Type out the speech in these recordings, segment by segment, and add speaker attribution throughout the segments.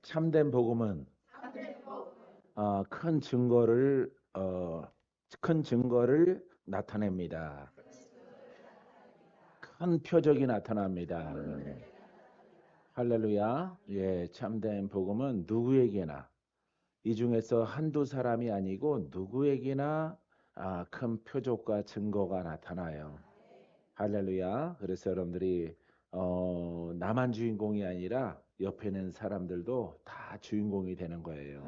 Speaker 1: 참된 복음은 큰 증거를 큰 증거를 나타냅니다. 큰 표적이 나타납니다. 할렐루야. 예, 참된 복음은 누구에게나 이 중에서 한두 사람이 아니고 누구에게나 큰 표적과 증거가 나타나요. 할렐루야. 그래서 여러분들이 나만 주인공이 아니라 옆에 있는 사람들도 다 주인공이 되는 거예요.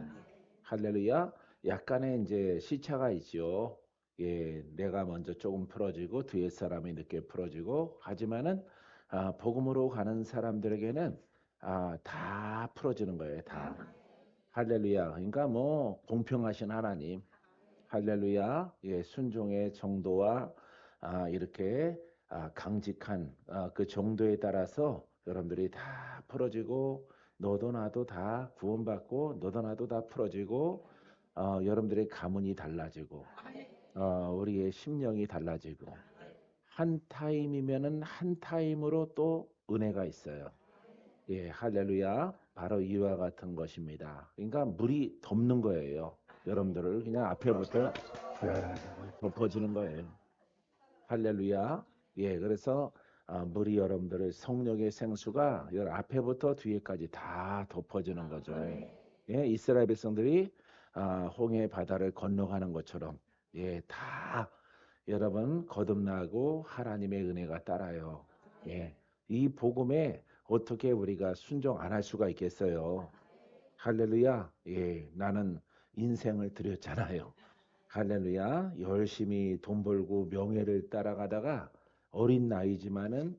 Speaker 1: 할렐루야. 약간의 이제 시차가 있죠. 예, 내가 먼저 조금 풀어지고 뒤에 사람이 늦게 풀어지고 하지만은 복음으로 가는 사람들에게는 다 풀어지는 거예요. 다. 할렐루야. 그러니까 뭐 공평하신 하나님. 할렐루야. 예, 순종의 정도와 이렇게 강직한 그 정도에 따라서 여러분들이 다 풀어지고 너도 나도 다 구원받고 너도 나도 다 풀어지고 여러분들의 가문이 달라지고 우리의 심령이 달라지고 한 타임이면은 한 타임으로 또 은혜가 있어요. 예, 할렐루야. 바로 이와 같은 것입니다. 그러니까 물이 덮는 거예요. 여러분들을 그냥 앞에부터 덮어주는 거예요. 할렐루야. 예, 그래서 물이 여러분들의 성령의 생수가 앞에부터 뒤에까지 다 덮어주는 거죠. 예, 이스라엘 백성들이 홍해 바다를 건너가는 것처럼 예, 다 여러분 거듭나고 하나님의 은혜가 따라요. 예, 이 복음에 어떻게 우리가 순종 안 할 수가 있겠어요? 할렐루야. 예, 나는 인생을 드렸잖아요. 할렐루야. 열심히 돈 벌고 명예를 따라가다가 어린 나이지만은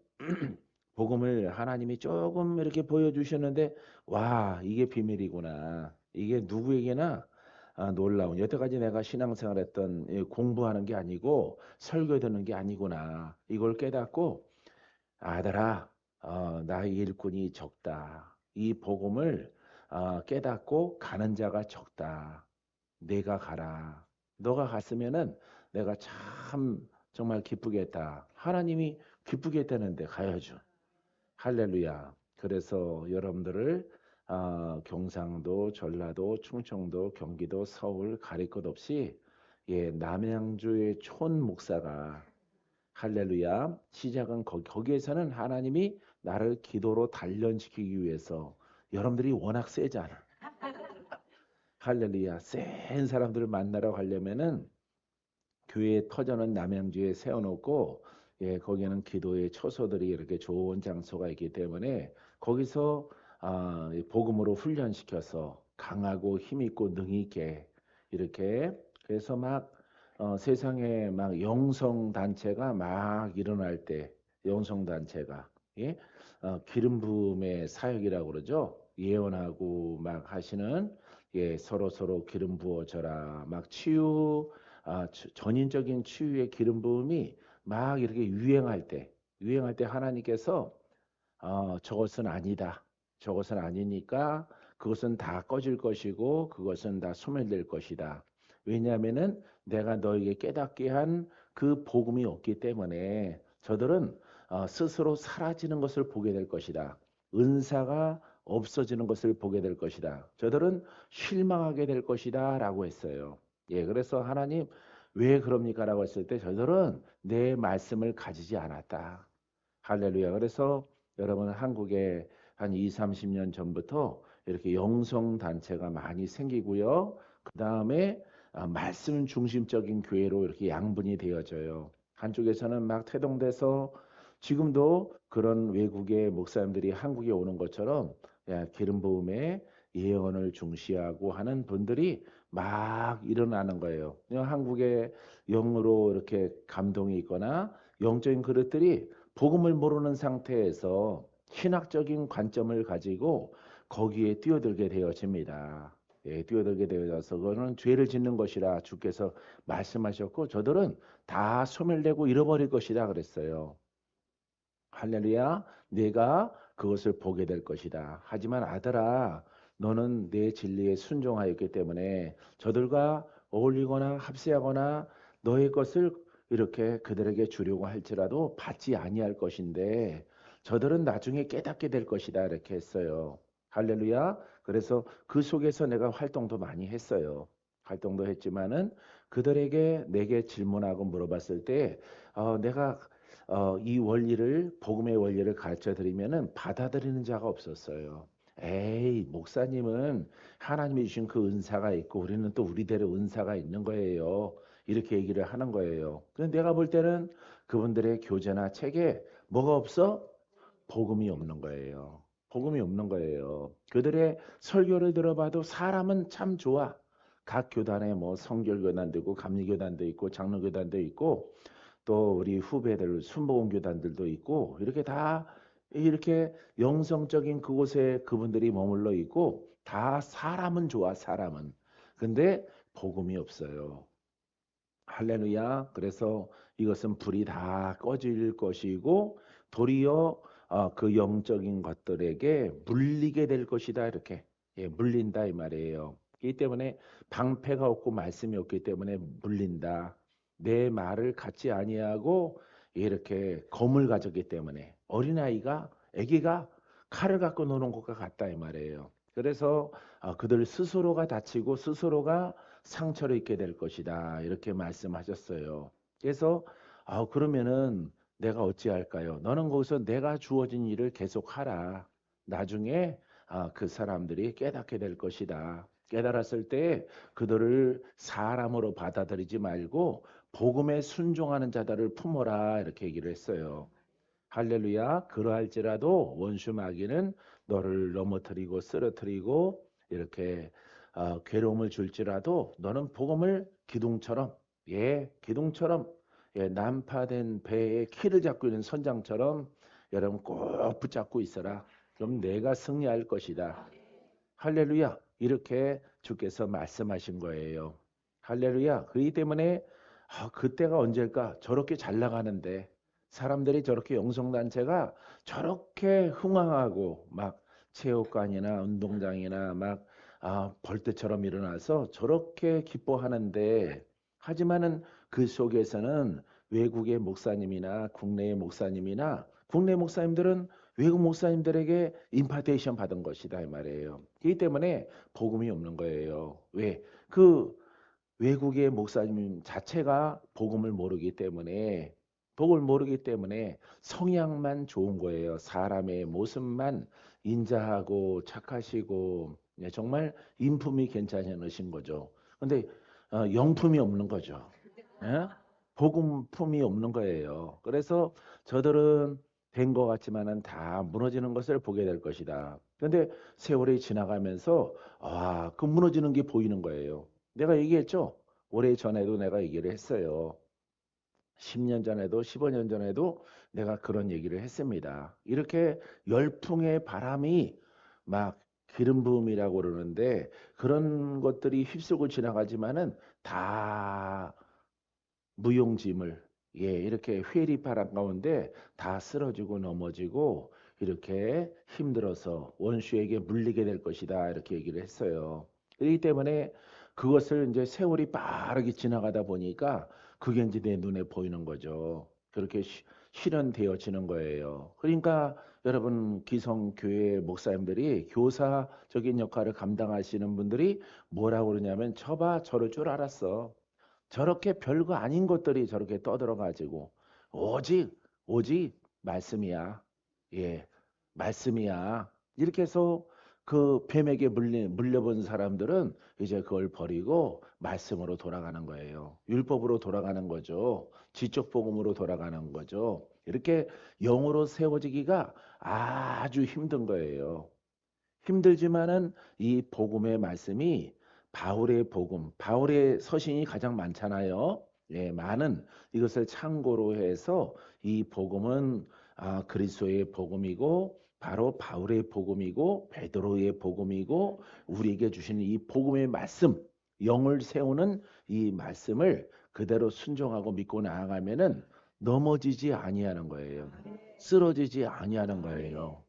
Speaker 1: 복음을 하나님이 조금 이렇게 보여주셨는데 와, 이게 비밀이구나. 이게 누구에게나 놀라운 여태까지 내가 신앙생활했던 공부하는 게 아니고 설교 듣는 게 아니구나. 이걸 깨닫고 아들아, 나의 일꾼이 적다. 이 복음을 깨닫고 가는 자가 적다. 내가 가라. 너가 갔으면은 내가 참 정말 기쁘겠다. 하나님이 기쁘게 했다는데 가야죠. 할렐루야. 그래서 여러분들을 경상도, 전라도, 충청도, 경기도, 서울 가릴 것 없이 예, 남양주의 촌 목사가 할렐루야. 시작은 거기에서는 하나님이 나를 기도로 단련시키기 위해서 여러분들이 워낙 세잖아. 할렐루야. 센 사람들을 만나러 가려면은 교회 터전은 남양주에 세워놓고 예, 거기는 기도의 처소들이 이렇게 좋은 장소가 있기 때문에 거기서 이 복음으로 훈련시켜서 강하고 힘있고 능있게 이렇게 그래서 막 세상에 막 영성 단체가 막 일어날 때 영성 단체가 예? 기름 부음의 사역이라고 그러죠. 예언하고 막 하시는 예, 서로 서로 기름 부어져라 막 치유 전인적인 치유의 기름 부음이 막 이렇게 유행할 때 하나님께서 저것은 아니다. 저것은 아니니까 그것은 다 꺼질 것이고 그것은 다 소멸될 것이다. 왜냐하면은 내가 너에게 깨닫게 한 그 복음이 없기 때문에 저들은 스스로 사라지는 것을 보게 될 것이다. 은사가 없어지는 것을 보게 될 것이다. 저들은 실망하게 될 것이다. 라고 했어요. 예, 그래서 하나님 왜 그럽니까? 라고 했을 때 저들은 내 말씀을 가지지 않았다. 할렐루야. 그래서 여러분 한국에 한 2, 30년 전부터 이렇게 영성 단체가 많이 생기고요. 그다음에 말씀 중심적인 교회로 이렇게 양분이 되어져요. 한쪽에서는 막 태동돼서 지금도 그런 외국의 목사님들이 한국에 오는 것처럼 기름 부음에 예언을 중시하고 하는 분들이 막 일어나는 거예요. 한국의 영으로 이렇게 감동이 있거나 영적인 그릇들이 복음을 모르는 상태에서 신학적인 관점을 가지고 거기에 뛰어들게 되어집니다. 예, 뛰어들게 되어서 그거는 죄를 짓는 것이라 주께서 말씀하셨고 저들은 다 소멸되고 잃어버릴 것이다 그랬어요. 할렐루야. 내가 그것을 보게 될 것이다. 하지만 아들아, 너는 내 진리에 순종하였기 때문에 저들과 어울리거나 합세하거나 너의 것을 이렇게 그들에게 주려고 할지라도 받지 아니할 것인데 저들은 나중에 깨닫게 될 것이다. 이렇게 했어요. 할렐루야. 그래서 그 속에서 내가 활동도 많이 했어요. 활동도 했지만은 그들에게 내게 질문하고 물어봤을 때 내가 이 원리를 복음의 원리를 가르쳐 드리면은 받아들이는 자가 없었어요. 에이, 목사님은 하나님이 주신 그 은사가 있고 우리는 또 우리대로 은사가 있는 거예요. 이렇게 얘기를 하는 거예요. 근데 내가 볼 때는 그분들의 교제나 책에 뭐가 없어? 복음이 없는 거예요. 복음이 없는 거예요. 그들의 설교를 들어봐도 사람은 참 좋아. 각 교단에 뭐 성결교단도 있고 감리교단도 있고 장로교단도 있고 또 우리 후배들 순복음교단들도 있고 이렇게 다 이렇게 영성적인 그곳에 그분들이 머물러 있고 다 사람은 좋아 사람은. 근데 복음이 없어요. 할렐루야. 그래서 이것은 불이 다 꺼질 것이고 도리어 그 영적인 것들에게 물리게 될 것이다. 이렇게 물린다 이 말이에요. 이 때문에 방패가 없고 말씀이 없기 때문에 물린다. 내 말을 갖지 아니하고 이렇게 검을 가졌기 때문에 어린아이가 아기가 칼을 갖고 노는 것과 같다 이 말이에요. 그래서 그들 스스로가 다치고 스스로가 상처를 입게 될 것이다. 이렇게 말씀하셨어요. 그래서 그러면은 내가 어찌할까요? 너는 거기서 내가 주어진 일을 계속하라. 나중에 그 사람들이 깨닫게 될 것이다. 깨달았을 때 그들을 사람으로 받아들이지 말고 복음에 순종하는 자들을 품어라. 이렇게 얘기를 했어요. 할렐루야. 그러할지라도 원수 마귀는 너를 넘어뜨리고 쓰러뜨리고 이렇게 괴로움을 줄지라도 너는 복음을 기둥처럼 기둥처럼 난파된 배의 키를 잡고 있는 선장처럼 여러분 꼭 붙잡고 있어라. 그럼 내가 승리할 것이다. 할렐루야. 이렇게 주께서 말씀하신 거예요. 할렐루야. 그렇기 때문에 그때가 언제일까? 저렇게 잘 나가는데 사람들이 저렇게 영성단체가 저렇게 흥황하고 막 체육관이나 운동장이나 막 벌떼처럼 일어나서 저렇게 기뻐하는데 하지만은 그 속에서는 외국의 목사님이나 국내의 목사님이나 국내 목사님들은 외국 목사님들에게 임파테이션 받은 것이다 이 말이에요. 그렇기 때문에 복음이 없는 거예요. 왜? 그 외국의 목사님 자체가 복음을 모르기 때문에 성향만 좋은 거예요. 사람의 모습만 인자하고 착하시고 정말 인품이 괜찮으신 거죠. 근데 영품이 없는 거죠. 예? 복음품이 없는 거예요. 그래서 저들은 된 것 같지만은 다 무너지는 것을 보게 될 것이다. 그런데 세월이 지나가면서 그 무너지는 게 보이는 거예요. 내가 얘기했죠. 오래 전에도 내가 얘기를 했어요. 10년 전에도 15년 전에도 내가 그런 얘기를 했습니다. 이렇게 열풍의 바람이 막 기름 부음이라고 그러는데 그런 것들이 휩쓸고 지나가지만은 다 무용지물 이렇게 회리바람 가운데 다 쓰러지고 넘어지고 이렇게 힘들어서 원수에게 물리게 될 것이다 이렇게 얘기를 했어요. 그렇기 때문에 그것을 이제 세월이 빠르게 지나가다 보니까 그게 이제 내 눈에 보이는 거죠. 그렇게 실현되어지는 거예요. 그러니까 여러분 기성교회 목사님들이 교사적인 역할을 감당하시는 분들이 뭐라고 그러냐면 저봐 저럴 줄 알았어. 저렇게 별거 아닌 것들이 저렇게 떠들어 가지고 오직 오직 말씀이야. 예. 말씀이야. 이렇게 해서 그 뱀에게 물려본 사람들은 이제 그걸 버리고 말씀으로 돌아가는 거예요. 율법으로 돌아가는 거죠. 지적 복음으로 돌아가는 거죠. 이렇게 영으로 세워지기가 아주 힘든 거예요. 힘들지만은 이 복음의 말씀이 바울의 복음, 바울의 서신이 가장 많잖아요. 많은 이것을 참고로 해서 이 복음은 그리스도의 복음이고 바로 바울의 복음이고 베드로의 복음이고 우리에게 주시는 이 복음의 말씀, 영을 세우는 이 말씀을 그대로 순종하고 믿고 나아가면은 넘어지지 아니하는 거예요. 쓰러지지 아니하는 거예요.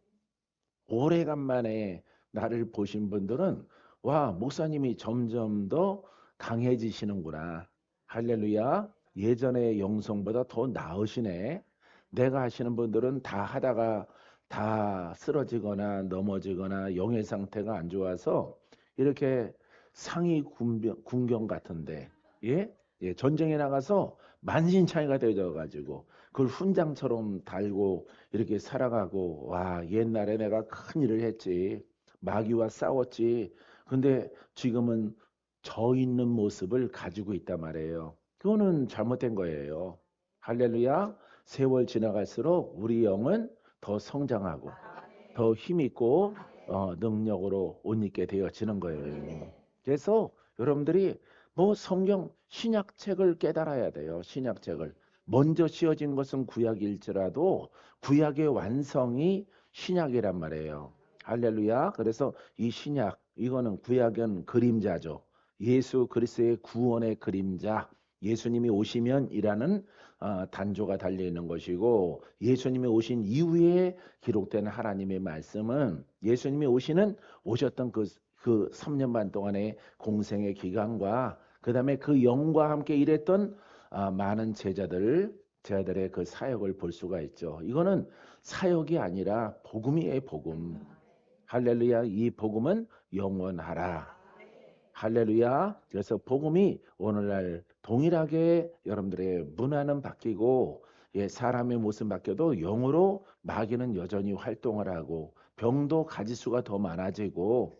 Speaker 1: 오래간만에 나를 보신 분들은 와, 목사님이 점점 더 강해지시는구나. 할렐루야. 예전의 영성보다 더 나으시네. 내가 하시는 분들은 다 하다가 다 쓰러지거나 넘어지거나 영의 상태가 안 좋아서 이렇게 상위 군경 같은데 예? 예, 전쟁에 나가서 만신창이가 되어 가지고 그걸 훈장처럼 달고 이렇게 살아가고 와 옛날에 내가 큰 일을 했지 마귀와 싸웠지 근데 지금은 저 있는 모습을 가지고 있단 말이에요. 그거는 잘못된 거예요. 할렐루야. 세월 지나갈수록 우리 영은 더 성장하고 더 힘있고 능력으로 옷 입게 되어지는 거예요. 그래서 여러분들이 뭐 성경 신약책을 깨달아야 돼요. 신약책을. 먼저 씌워진 것은 구약일지라도 구약의 완성이 신약이란 말이에요. 할렐루야. 그래서 이 신약 이거는 구약은 그림자죠. 예수 그리스도의 구원의 그림자. 예수님이 오시면이라는 단조가 달려 있는 것이고 예수님이 오신 이후에 기록된 하나님의 말씀은 예수님이 오셨던 그 3년 반 동안의 공생의 기간과 그 다음에 그 영과 함께 일했던 많은 제자들의 그 사역을 볼 수가 있죠. 이거는 사역이 아니라 복음이에요, 복음. 할렐루야, 이 복음은 영원하라. 할렐루야. 그래서 복음이 오늘날 동일하게 여러분들의 문화는 바뀌고 예, 사람의 모습 바뀌어도 영으로 마귀는 여전히 활동을 하고 병도 가지수가 더 많아지고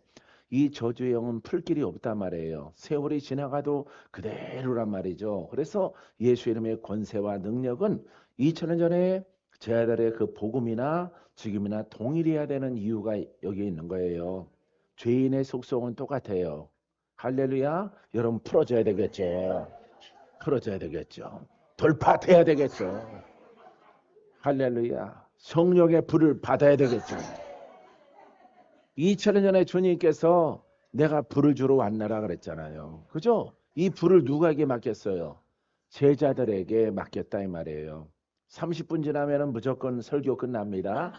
Speaker 1: 이 저주의 영은 풀 길이 없단 말이에요. 세월이 지나가도 그대로란 말이죠. 그래서 예수 이름의 권세와 능력은 2000년 전에 제 아들의 그 복음이나 지금이나 동일해야 되는 이유가 여기 있는 거예요. 죄인의 속성은 똑같아요. 할렐루야. 여러분 풀어줘야 되겠죠. 풀어줘야 되겠죠. 돌파돼야 되겠죠. 할렐루야. 성령의 불을 받아야 되겠죠. 2000년 전에 주님께서 내가 불을 주러 왔나라 그랬잖아요. 그죠? 이 불을 누구에게 맡겼어요? 제자들에게 맡겼다 이 말이에요. 30분 지나면 무조건 설교 끝납니다.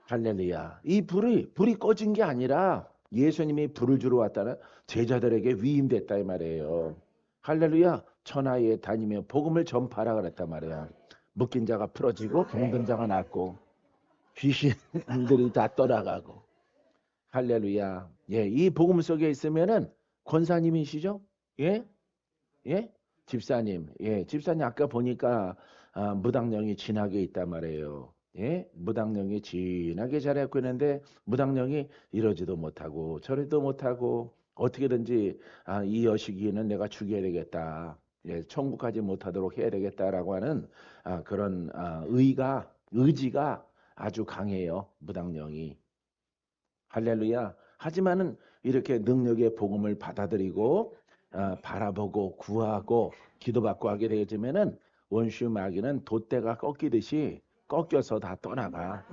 Speaker 1: 할렐루야. 이 불이 꺼진 게 아니라 예수님이 불을 주러 왔다는 제자들에게 위임됐다 이 말이에요. 할렐루야. 천하에 다니며 복음을 전파하라 그랬단 말이야. 묶인 자가 풀어지고 병든 자가 낫고 귀신들이 다 떠나가고 할렐루야. 예, 이 복음 속에 있으면은 권사님이시죠? 예? 예? 집사님. 예, 집사님 아까 보니까 무당령이 진하게 있단 말이에요. 예? 무당령이 진하게 자라고 있는데 무당령이 이러지도 못하고 저러지도 못하고 어떻게든지 이 여시기는 내가 죽여야 되겠다. 예, 천국 가지 못하도록 해야 되겠다라고 하는 그런 의지가 아주 강해요. 무당령이. 할렐루야. 하지만은 이렇게 능력의 복음을 받아들이고 바라보고 구하고 기도받고 하게 되어지면은 원수 마귀는 돛대가 꺾이듯이 꺾여서 다 떠나가.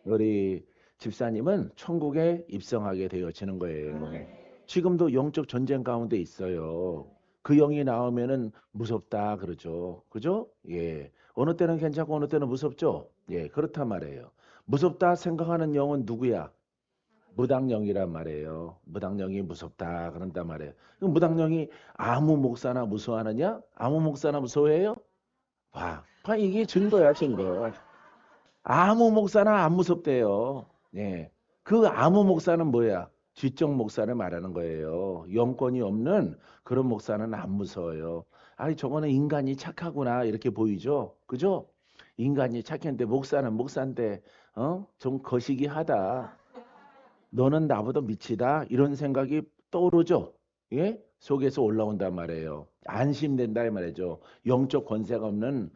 Speaker 1: 우리 집사님은 천국에 입성하게 되어지는 거예요. 지금도 영적 전쟁 가운데 있어요. 그 영이 나오면은 무섭다 그러죠. 그죠? 예. 어느 때는 괜찮고 어느 때는 무섭죠. 예, 그렇단 말이에요. 무섭다 생각하는 영은 누구야? 무당령이란 말이에요. 무당령이 무섭다 그런단 말이에요. 그럼 무당령이 아무 목사나 무서워하느냐? 아무 목사나 무서워해요? 봐 이게 증거야 증거. 아무 목사나 안 무섭대요. 예, 그 아무 목사는 뭐야? 쥐쪽 목사를 말하는 거예요. 영권이 없는 그런 목사는 안 무서워요. 아니 저거는 인간이 착하구나 이렇게 보이죠, 그죠? 인간이 착했는데 목사는 목사인데 좀 거시기하다. 너는 나보다 미치다 이런 생각이 떠오르죠. 예? 속에서 올라온단 말이에요. 안심된다 이 말이죠. 영적 권세가 없는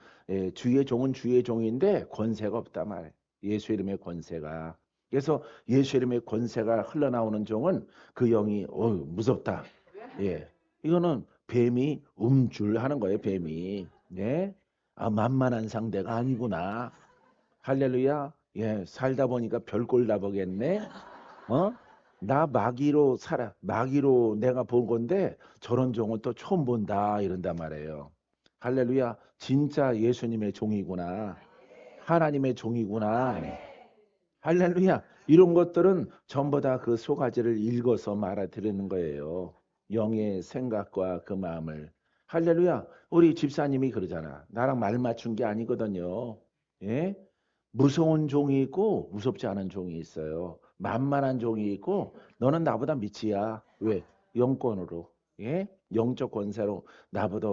Speaker 1: 주의 종은 주의 종인데 권세가 없다 말. 예수 이름의 권세가. 그래서 예수 이름의 권세가 흘러나오는 종은 그 영이 무섭다. 예. 이거는 뱀이 움줄하는 거예요. 뱀이. 네. 만만한 상대가 아니구나. 할렐루야. 예, 살다 보니까 별꼴 다 보겠네. 어? 나 마귀로 살아. 마귀로 내가 본 건데 저런 종은 또 처음 본다 이런단 말이에요. 할렐루야. 진짜 예수님의 종이구나. 하나님의 종이구나. 할렐루야. 이런 것들은 전부 다 그 소가지를 읽어서 말아드리는 거예요. 영의 생각과 그 마음을. 할렐루야. 우리 집사님이 그러잖아. 나랑 말 맞춘 게 아니거든요. 예? 무서운 종이 있고 무섭지 않은 종이 있어요. 만만한 종이 있고 너는 나보다 밑이야. 왜? 영권으로. 예? 영적 권세로 나보다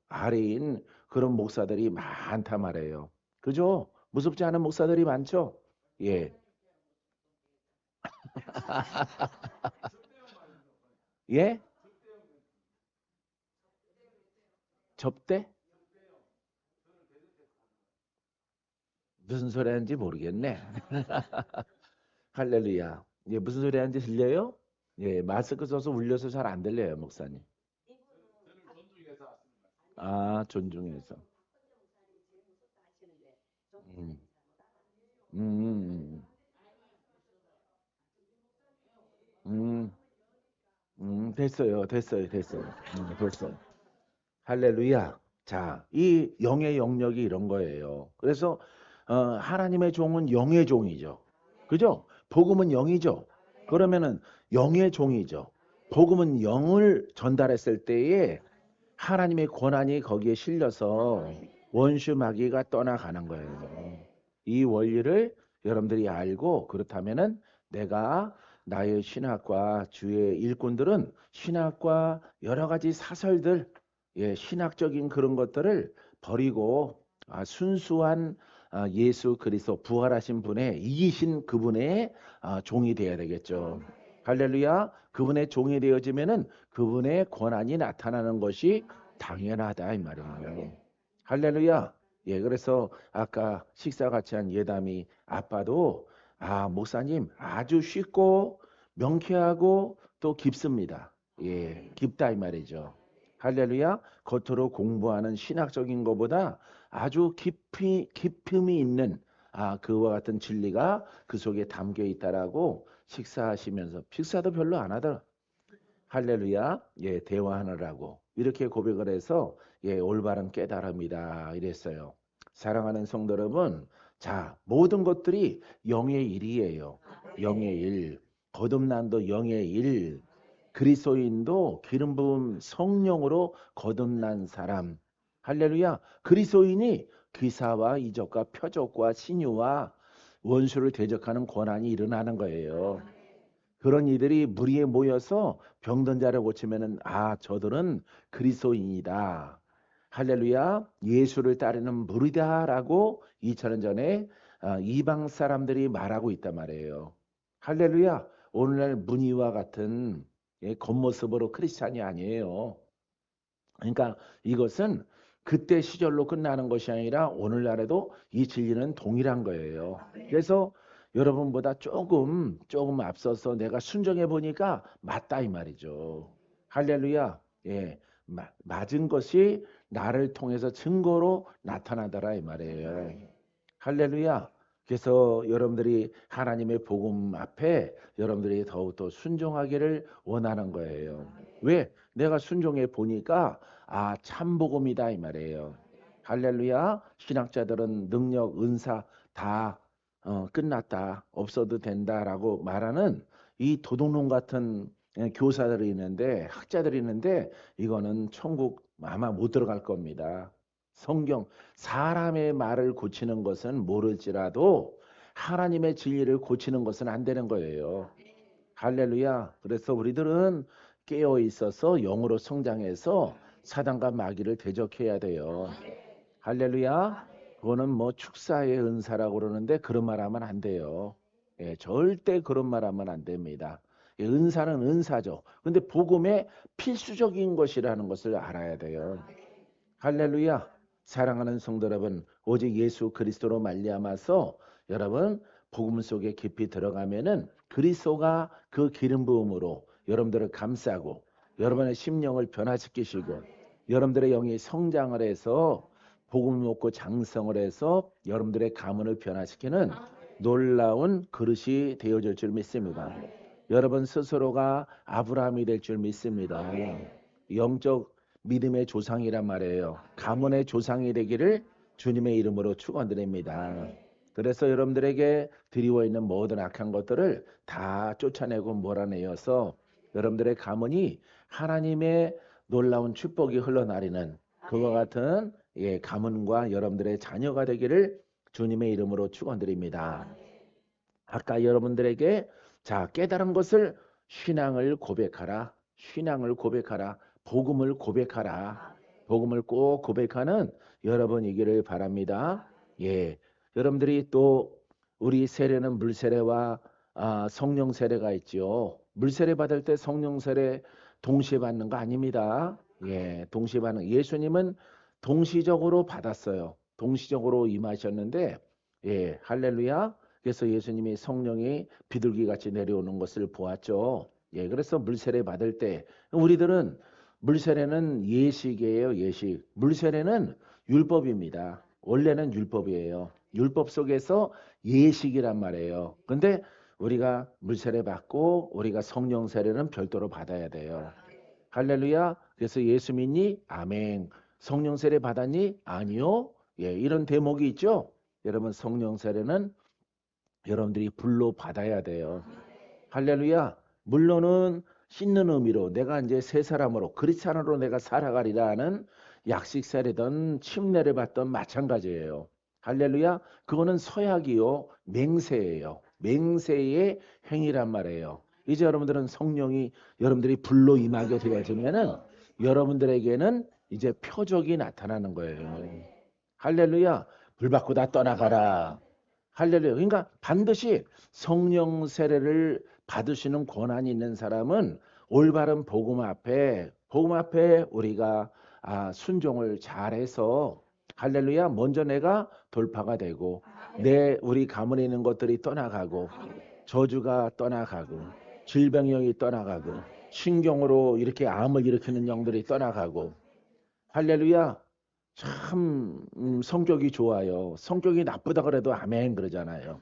Speaker 1: 아래인 그런 목사들이 많단 말이에요. 그죠? 무섭지 않은 목사들이 많죠? 예. 예? 접대? 무슨 소리 하는지 모르겠네. 할렐루야. 예, 무슨 소리 하는지 들려요? 예, 마스크 써서 울려서 잘 안 들려요, 목사님. 아, 존중해서. 음, 음, 음, 됐어요, 됐어요, 됐어요. 됐어요. 할렐루야. 자, 이 영의 영역이 이런 거예요. 그래서 하나님의 종은 영의 종이죠. 그죠? 복음은 영이죠. 그러면은 영의 종이죠. 복음은 영을 전달했을 때에 하나님의 권한이 거기에 실려서 원수 마귀가 떠나가는 거예요. 이 원리를 여러분들이 알고 그렇다면은 내가 나의 신학과 주의 일꾼들은 신학과 여러 가지 사설들, 예, 신학적인 그런 것들을 버리고 순수한 예수 그리스도 부활하신 분의 이기신 그분의 종이 되어야 되겠죠. 할렐루야. 그분의 종이 되어지면은 그분의 권한이 나타나는 것이 당연하다 이 말이에요. 할렐루야. 예, 그래서 아까 식사 같이 한 예담이 아빠도 목사님 아주 쉽고 명쾌하고 또 깊습니다. 예, 깊다 이 말이죠. 할렐루야. 겉으로 공부하는 신학적인 것보다 아주 깊음이 있는 그와 같은 진리가 그 속에 담겨 있다라고 식사하시면서 식사도 별로 안 하더라. 할렐루야. 예, 대화하느라고 이렇게 고백을 해서 예, 올바른 깨달음이다 이랬어요. 사랑하는 성도 여러분, 자, 모든 것들이 영의 일이에요. 영의 일. 거듭난도 영의 일. 그리스도인도 기름 부음 성령으로 거듭난 사람. 할렐루야. 그리스도인이 귀사와 이적과 표적과 신유와 원수를 대적하는 권한이 일어나는 거예요. 그런 이들이 무리에 모여서 병든 자를 고치면은 저들은 그리스도인이다. 할렐루야. 예수를 따르는 무리다라고 2000년 전에 이방 사람들이 말하고 있단 말이에요. 할렐루야. 오늘날 무늬와 같은 겉모습으로 크리스찬이 아니에요. 그러니까 이것은 그때 시절로 끝나는 것이 아니라 오늘날에도 이 진리는 동일한 거예요. 그래서 여러분보다 조금 앞서서 내가 순종해 보니까 맞다 이 말이죠. 할렐루야. 예. 맞은 것이 나를 통해서 증거로 나타나더라 이 말이에요. 할렐루야. 그래서 여러분들이 하나님의 복음 앞에 여러분들이 더욱더 순종하기를 원하는 거예요. 왜? 내가 순종해 보니까 참 복음이다 이 말이에요. 할렐루야. 신학자들은 능력, 은사 다 끝났다. 없어도 된다라고 말하는 이 도둑놈 같은 교사들이 있는데 학자들이 있는데 이거는 천국 아마 못 들어갈 겁니다. 성경 사람의 말을 고치는 것은 모를지라도 하나님의 진리를 고치는 것은 안 되는 거예요. 할렐루야. 그래서 우리들은 깨어 있어서 영으로 성장해서 사단과 마귀를 대적해야 돼요. 할렐루야. 그거는 뭐 축사의 은사라고 그러는데 그런 말 하면 안 돼요. 예, 절대 그런 말 하면 안 됩니다. 예, 은사는 은사죠. 근데 복음의 필수적인 것이라는 것을 알아야 돼요. 할렐루야. 사랑하는 성도 여러분, 오직 예수 그리스도로 말미암아서 여러분 복음 속에 깊이 들어가면은 그리스도가 그 기름 부음으로 여러분들을 감싸고 여러분의 심령을 변화시키시고 여러분들의 영이 성장을 해서 복음을 먹고 장성을 해서 여러분들의 가문을 변화시키는 놀라운 그릇이 되어질 줄 믿습니다. 여러분 스스로가 아브라함이 될 줄 믿습니다. 영적 믿음의 조상이란 말이에요. 가문의 조상이 되기를 주님의 이름으로 축원드립니다. 그래서 여러분들에게 드리워 있는 모든 악한 것들을 다 쫓아내고 몰아내어서 여러분들의 가문이 하나님의 놀라운 축복이 흘러나리는 그와 같은 가문과 여러분들의 자녀가 되기를 주님의 이름으로 축원드립니다. 아까 여러분들에게 자 깨달은 것을 신앙을 고백하라. 신앙을 고백하라. 복음을 고백하라. 복음을 꼭 고백하는 여러분이기를 바랍니다. 예, 여러분들이 또 우리 세례는 물세례와 성령 세례가 있지요. 물세례 받을 때 성령 세례 동시에 받는 거 아닙니다. 예, 동시에 받는 예수님은 동시적으로 받았어요. 동시적으로 임하셨는데 예, 할렐루야. 그래서 예수님이 성령이 비둘기 같이 내려오는 것을 보았죠. 예, 그래서 물세례 받을 때 우리들은 물세례는 예식이에요, 예식. 물세례는 율법입니다. 원래는 율법이에요. 율법 속에서 예식이란 말이에요. 근데 우리가 물세례 받고 우리가 성령 세례는 별도로 받아야 돼요. 할렐루야. 그래서 예수 믿니? 아멘. 성령 세례 받았니? 아니요. 예, 이런 대목이 있죠. 여러분 성령 세례는 여러분들이 불로 받아야 돼요. 할렐루야. 물론은 씻는 의미로 내가 이제 새 사람으로 그리스도인으로 내가 살아가리라는 약식 세례든 침례를 받든 마찬가지예요. 할렐루야. 그거는 서약이요. 맹세예요. 맹세의 행위란 말이에요. 이제 여러분들은 성령이 여러분들이 불로 임하게 되어지면은 여러분들에게는 이제 표적이 나타나는 거예요. 할렐루야. 불 받고 다 떠나가라. 할렐루야. 그러니까 반드시 성령 세례를 받으시는 권한이 있는 사람은 올바른 복음 앞에 우리가 순종을 잘해서 할렐루야. 먼저 내가 돌파가 되고 내 우리 가문에 있는 것들이 떠나가고 저주가 떠나가고 질병형이 떠나가고 신경으로 이렇게 암을 일으키는 영들이 떠나가고 할렐루야. 참 성격이 좋아요. 성격이 나쁘다 그래도 아멘 그러잖아요.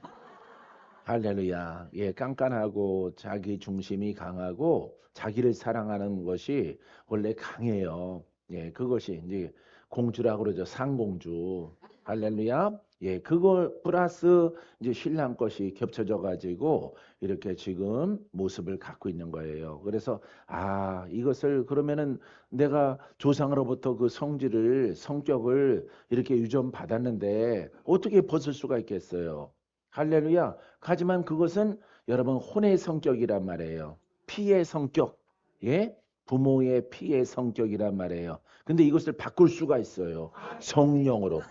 Speaker 1: 할렐루야. 예, 깐깐하고 자기 중심이 강하고 자기를 사랑하는 것이 원래 강해요. 예, 그것이 이제 공주라고 그러죠. 상공주. 할렐루야. 예, 그거 플러스 이제 신랑 것이 겹쳐져 가지고 이렇게 지금 모습을 갖고 있는 거예요. 그래서 이것을 그러면은 내가 조상으로부터 그 성질을 성격을 이렇게 유전 받았는데 어떻게 벗을 수가 있겠어요? 할렐루야. 하지만 그것은 여러분 혼의 성격이란 말이에요. 피의 성격. 예? 부모의 피의 성격이란 말이에요. 근데 이것을 바꿀 수가 있어요. 성령으로.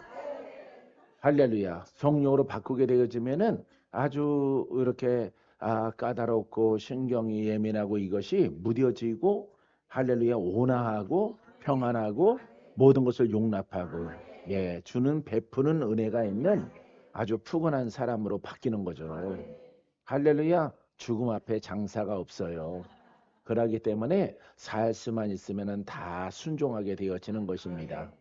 Speaker 1: 할렐루야. 성령으로 바꾸게 되어지면은 아주 이렇게 까다롭고 신경이 예민하고 이것이 무뎌지고 할렐루야 온화하고 평안하고 모든 것을 용납하고 예, 주는 베푸는 은혜가 있는 아주 푸근한 사람으로 바뀌는 거죠. 할렐루야. 죽음 앞에 장사가 없어요. 그러기 때문에 살 수만 있으면은 다 순종하게 되어지는 것입니다.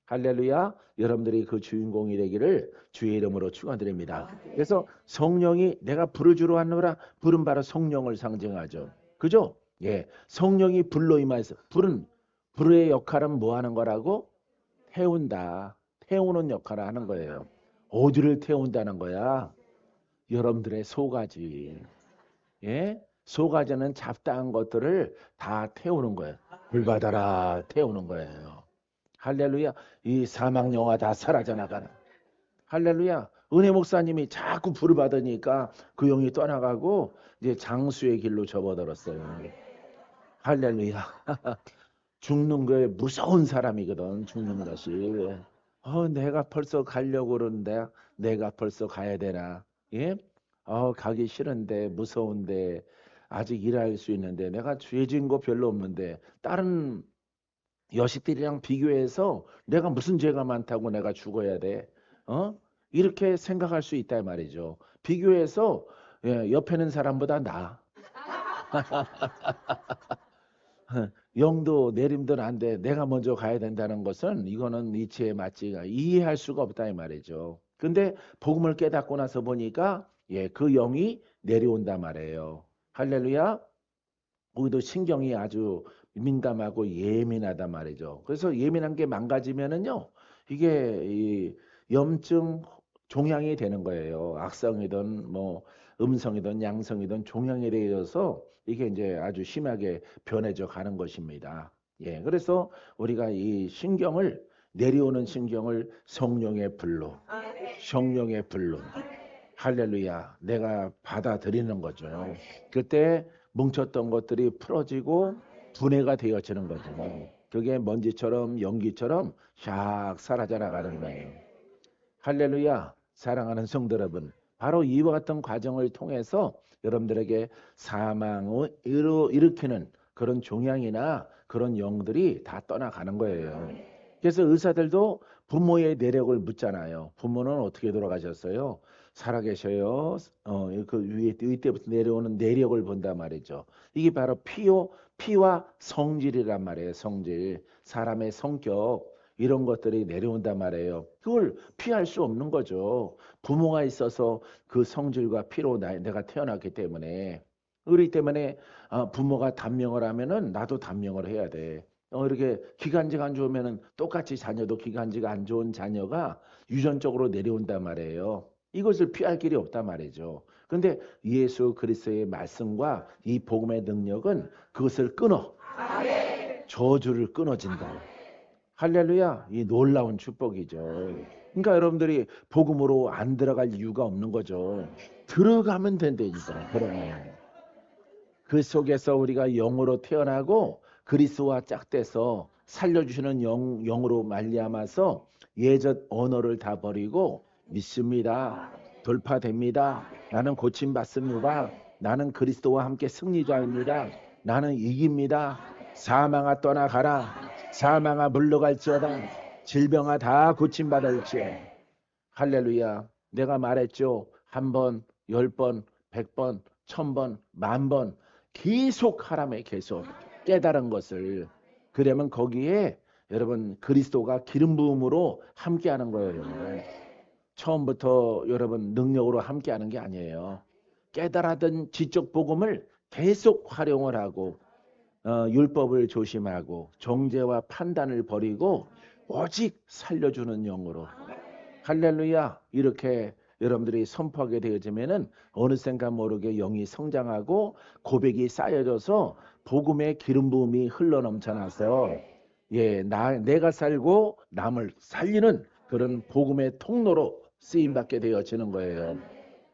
Speaker 1: 할렐루야. 여러분들이 그 주인공이 되기를 주의 이름으로 축원드립니다. 그래서 성령이 내가 불을 주러 왔노라. 불은 바로 성령을 상징하죠. 그죠? 예. 성령이 불로 임하여서 불의 역할은 뭐 하는 거라고? 태운다. 태우는 역할을 하는 거예요. 어디를 태운다는 거야? 여러분들의 소가지. 예? 소가지는 잡다한 것들을 다 태우는 거예요. 불 받아라 태우는 거예요. 할렐루야. 이 사망 영화 다 사라져 나가는. 할렐루야. 은혜 목사님이 자꾸 불을 받으니까 그 영이 떠나가고 이제 장수의 길로 접어들었어요. 할렐루야. 죽는 거에 무서운 사람이거든. 죽는 것이. 내가 벌써 가려고 그러는데 내가 벌써 가야 되나? 예? 가기 싫은데 무서운데 아직 일할 수 있는데 내가 죄진 거 별로 없는데 다른 여식들이랑 비교해서 내가 무슨 죄가 많다고 내가 죽어야 돼? 이렇게 생각할 수 있다 말이죠. 비교해서 예, 옆에 있는 사람보다 나. 영도 내림도 안 돼. 내가 먼저 가야 된다는 것은 이거는 이치에 맞지 이해할 수가 없다 이 말이죠. 근데 복음을 깨닫고 나서 보니까 예, 그 영이 내려온다 말이에요. 할렐루야. 우리도 신경이 아주 민감하고 예민하단 말이죠. 그래서 예민한 게 망가지면은요, 이게 이 염증 종양이 되는 거예요. 악성이든 뭐 음성이든 양성이든 종양이 되어서 이게 이제 아주 심하게 변해져 가는 것입니다. 예, 그래서 우리가 이 신경을 내려오는 심경을 성령의 불로, 성령의 불로. 할렐루야. 내가 받아들이는 거죠. 그때 뭉쳤던 것들이 풀어지고 분해가 되어지는 거죠. 그게 먼지처럼 연기처럼 샥 사라져 나가는 거예요. 할렐루야. 사랑하는 성도 여러분, 바로 이와 같은 과정을 통해서 여러분들에게 사망을 일으키는 그런 종양이나 그런 영들이 다 떠나가는 거예요. 그래서 의사들도 부모의 내력을 묻잖아요. 부모는 어떻게 돌아가셨어요? 살아계셔요. 그 위 때부터 내려오는 내력을 본단 말이죠. 이게 바로 피와 성질이란 말이에요. 성질, 사람의 성격 이런 것들이 내려온단 말이에요. 그걸 피할 수 없는 거죠. 부모가 있어서 그 성질과 피로 내가 태어났기 때문에 그렇기 때문에 부모가 단명을 하면은 나도 단명을 해야 돼. 이렇게 기관지가 안 좋으면은 똑같이 자녀도 기관지가 안 좋은 자녀가 유전적으로 내려온단 말이에요. 이것을 피할 길이 없단 말이죠. 그런데 예수 그리스도의 말씀과 이 복음의 능력은 그것을 끊어. 저주를 끊어진다. 할렐루야. 이 놀라운 축복이죠. 그러니까 여러분들이 복음으로 안 들어갈 이유가 없는 거죠. 들어가면 된다니까. 그러면 그 속에서 우리가 영으로 태어나고 그리스도와 짝대서 살려주시는 영으로 말미암아서 예전 언어를 다 버리고 믿습니다. 돌파됩니다. 나는 고침받습니다. 나는 그리스도와 함께 승리자입니다. 나는 이깁니다. 사망아 떠나가라. 사망아 물러갈지어다. 질병아 다 고침받을지. 할렐루야. 내가 말했죠. 한 번, 10번, 100번, 1000번, 10,000번 계속 하라며 계속 깨달은 것을. 그러면 거기에 여러분 그리스도가 기름 부음으로 함께하는 거예요. 처음부터 여러분 능력으로 함께하는 게 아니에요. 깨달았던 지적 복음을 계속 활용을 하고 율법을 조심하고 정죄와 판단을 버리고 오직 살려주는 영으로. 할렐루야. 이렇게 여러분들이 선포하게 되어지면은 어느샌가 모르게 영이 성장하고 고백이 쌓여져서 복음의 기름 부음이 흘러 넘쳐나서 내가 살고 남을 살리는 그런 복음의 통로로 쓰임 받게 되어지는 거예요.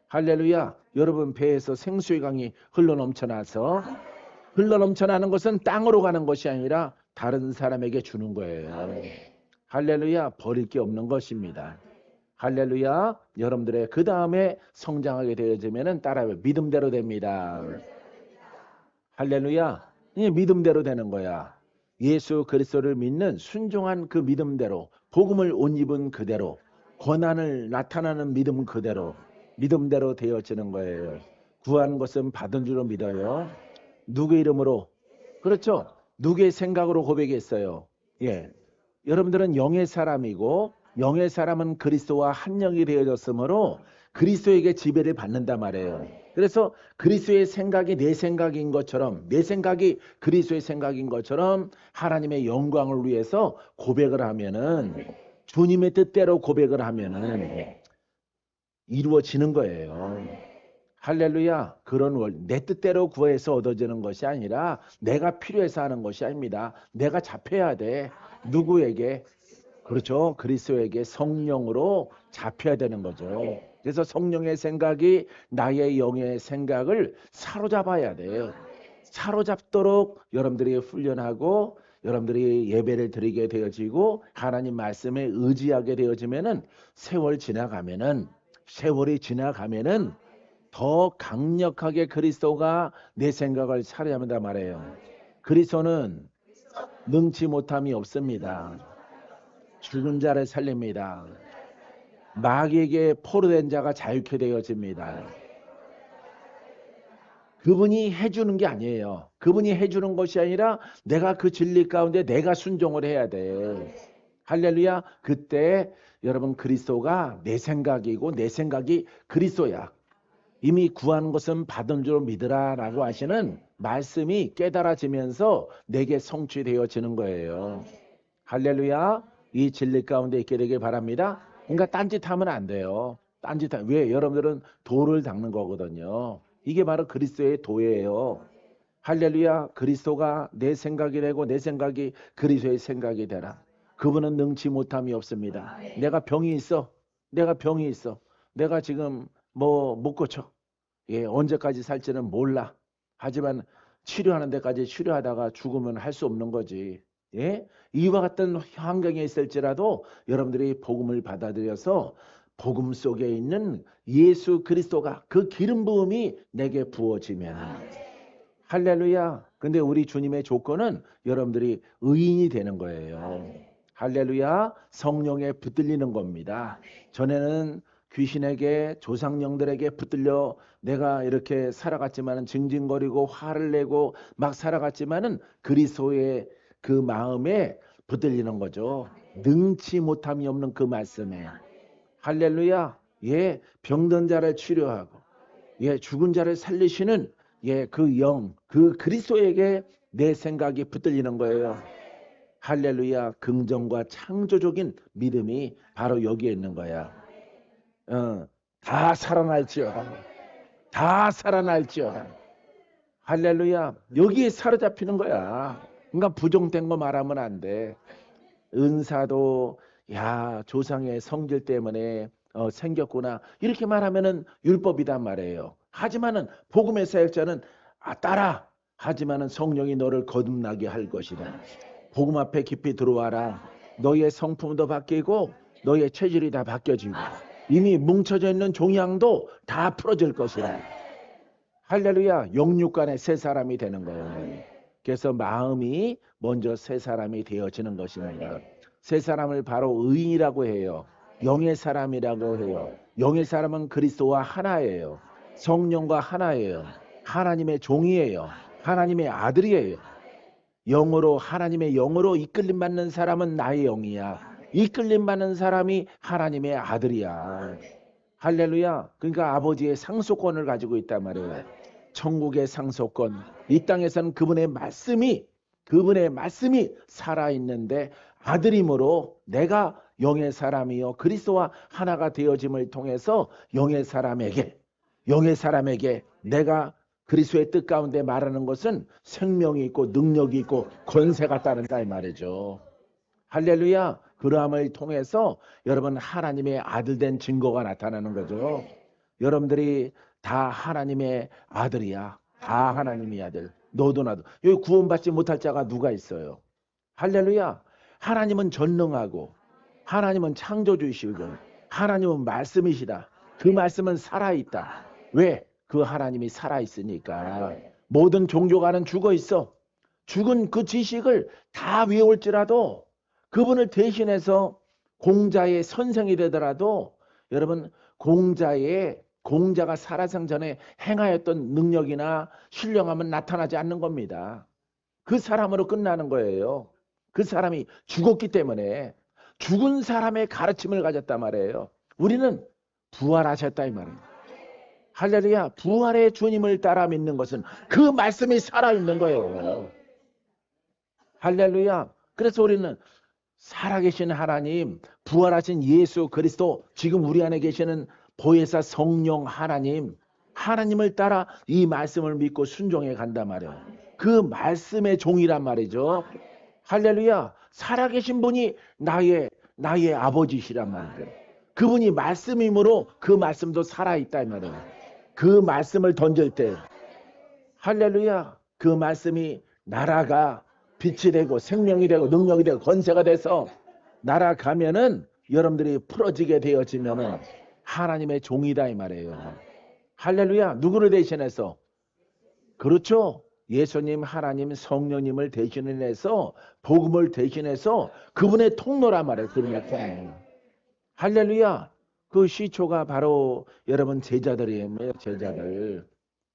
Speaker 1: 할렐루야. 여러분 배에서 생수의 강이 흘러 넘쳐나서 흘러 넘쳐나는 것은 땅으로 가는 것이 아니라 다른 사람에게 주는 거예요. 할렐루야. 버릴 게 없는 것입니다. 할렐루야. 여러분들의 그 다음에 성장하게 되어지면은 따라해 믿음대로 됩니다. 할렐루야. 이 믿음대로 되는 거야. 예수 그리스도를 믿는 순종한 그 믿음대로 복음을 옷 입은 그대로 권한을 나타나는 믿음 그대로 믿음대로 되어지는 거예요. 구한 것은 받은 줄로 믿어요. 누구의 이름으로? 그렇죠. 누구의 생각으로 고백했어요. 예. 여러분들은 영의 사람이고 영의 사람은 그리스도와 한 영이 되어졌으므로 그리스도에게 지배를 받는단 말이에요. 그래서 그리스도의 생각이 내 생각인 것처럼 내 생각이 그리스도의 생각인 것처럼 하나님의 영광을 위해서 고백을 하면은 주님의 뜻대로 고백을 하면은 이루어지는 거예요. 할렐루야. 그런 내 뜻대로 구해서 얻어지는 것이 아니라 내가 필요해서 하는 것이 아닙니다. 내가 잡혀야 돼. 누구에게? 그렇죠. 그리스도에게 성령으로 잡혀야 되는 거죠. 그래서 성령의 생각이 나의 영의 생각을 사로잡아야 돼요. 사로잡도록 여러분들이 훈련하고 여러분들이 예배를 드리게 되어지고 하나님 말씀에 의지하게 되어지면은 세월이 지나가면은 더 강력하게 그리스도가 내 생각을 차지한다 말이에요. 그리스도는 능치 못함이 없습니다. 죽은 자를 살립니다. 마귀에게 포로된 자가 자유케 되어집니다. 그분이 해주는 게 아니에요. 그분이 해주는 것이 아니라 내가 그 진리 가운데 내가 순종을 해야 돼. 할렐루야. 그때 여러분 그리스도가 내 생각이고 내 생각이 그리스도야. 이미 구한 것은 받은 줄 믿으라 라고 하시는 말씀이 깨달아지면서 내게 성취되어지는 거예요. 할렐루야. 이 진리 가운데 있게 되길 바랍니다. 그러니까 딴짓하면 안 돼요. 왜? 여러분들은 도를 닦는 거거든요. 이게 바로 그리스도의 도예요. 할렐루야. 그리스도가 내 생각이 되고 내 생각이 그리스도의 생각이 되라. 그분은 능치 못함이 없습니다. 내가 병이 있어. 내가 병이 있어. 내가 지금 뭐 못 고쳐. 예, 언제까지 살지는 몰라. 하지만 치료하는 데까지 치료하다가 죽으면 할 수 없는 거지. 예? 이와 같은 환경에 있을지라도 여러분들이 복음을 받아들여서 복음 속에 있는 예수 그리스도가 그 기름 부음이 내게 부어지면 할렐루야. 근데 우리 주님의 조건은 여러분들이 의인이 되는 거예요. 할렐루야. 성령에 붙들리는 겁니다. 전에는 귀신에게 조상령들에게 붙들려 내가 이렇게 살아갔지만은 징징거리고 화를 내고 막 살아갔지만은 그리스도의 그 마음에 붙들리는 거죠. 능치 못함이 없는 그 말씀에. 할렐루야. 예, 병든 자를 치료하고 예, 죽은 자를 살리시는 예, 그 영, 그 그리스도에게 내 생각이 붙들리는 거예요. 할렐루야. 긍정과 창조적인 믿음이 바로 여기에 있는 거야. 다 살아날지어다. 다 살아날지어다. 할렐루야. 여기에 사로잡히는 거야. 그러니까 부정된 거 말하면 안 돼. 은사도 야 조상의 성질 때문에 생겼구나 이렇게 말하면은 율법이단 말이에요. 하지만은 복음의 사역자는 따라 하지만은 성령이 너를 거듭나게 할 것이다. 복음 앞에 깊이 들어와라. 너의 성품도 바뀌고 너의 체질이 다 바뀌어지고 이미 뭉쳐져 있는 종양도 다 풀어질 것이다. 할렐루야. 영육간의 새 사람이 되는 거예요. 그래서 마음이 먼저 새 사람이 되어지는 것입니다. 새 사람을 바로 의인이라고 해요. 영의 사람이라고 해요. 영의 사람은 그리스도와 하나예요. 성령과 하나예요. 하나님의 종이에요. 하나님의 아들이에요. 영으로 하나님의 영으로 이끌림 받는 사람은 나의 영이야. 이끌림 받는 사람이 하나님의 아들이야. 할렐루야. 그러니까 아버지의 상속권을 가지고 있단 말이에요. 천국의 상속권. 이 땅에서는 그분의 말씀이 살아있는데 아들임으로 내가 영의 사람이요 그리스도와 하나가 되어짐을 통해서 영의 사람에게 내가 그리스도의 뜻 가운데 말하는 것은 생명이 있고 능력이 있고 권세가 따른다 이 말이죠. 할렐루야. 그러함을 통해서 여러분 하나님의 아들 된 증거가 나타나는 거죠. 여러분들이 다 하나님의 아들이야. 다 하나님의 아들. 너도 나도. 여기 구원받지 못할 자가 누가 있어요? 할렐루야. 하나님은 전능하고 하나님은 창조주이시고 하나님은 말씀이시다. 그 말씀은 살아있다. 왜? 그 하나님이 살아있으니까. 모든 종교가는 죽어 있어. 죽은 그 지식을 다 외울지라도 그분을 대신해서 공자의 선생이 되더라도 여러분 공자가 살아생 전에 행하였던 능력이나 신령함은 나타나지 않는 겁니다. 그 사람으로 끝나는 거예요. 그 사람이 죽었기 때문에 죽은 사람의 가르침을 가졌단 말이에요. 우리는 부활하셨다 이 말이에요. 할렐루야. 부활의 주님을 따라 믿는 것은 그 말씀이 살아있는 거예요. 할렐루야. 그래서 우리는 살아계신 하나님, 부활하신 예수 그리스도, 지금 우리 안에 계시는 보혜사 성령 하나님을 따라 이 말씀을 믿고 순종해 간단 말이에요. 그 말씀의 종이란 말이죠. 할렐루야. 살아계신 분이 나의 아버지시란 말이에요. 그분이 말씀이므로 그 말씀도 살아있다 이 말이에요. 그 말씀을 던질 때 할렐루야. 그 말씀이 날아가 빛이 되고 생명이 되고 능력이 되고 권세가 돼서 날아가면은 여러분들이 풀어지게 되어지면은 하나님의 종이다 이 말이에요. 할렐루야. 누구를 대신해서? 그렇죠. 예수님, 하나님, 성령님을 대신해서 복음을 대신해서 그분의 통로란 말이에요. 그분의 통로. 할렐루야. 그 시초가 바로 여러분 제자들이에요. 제자들.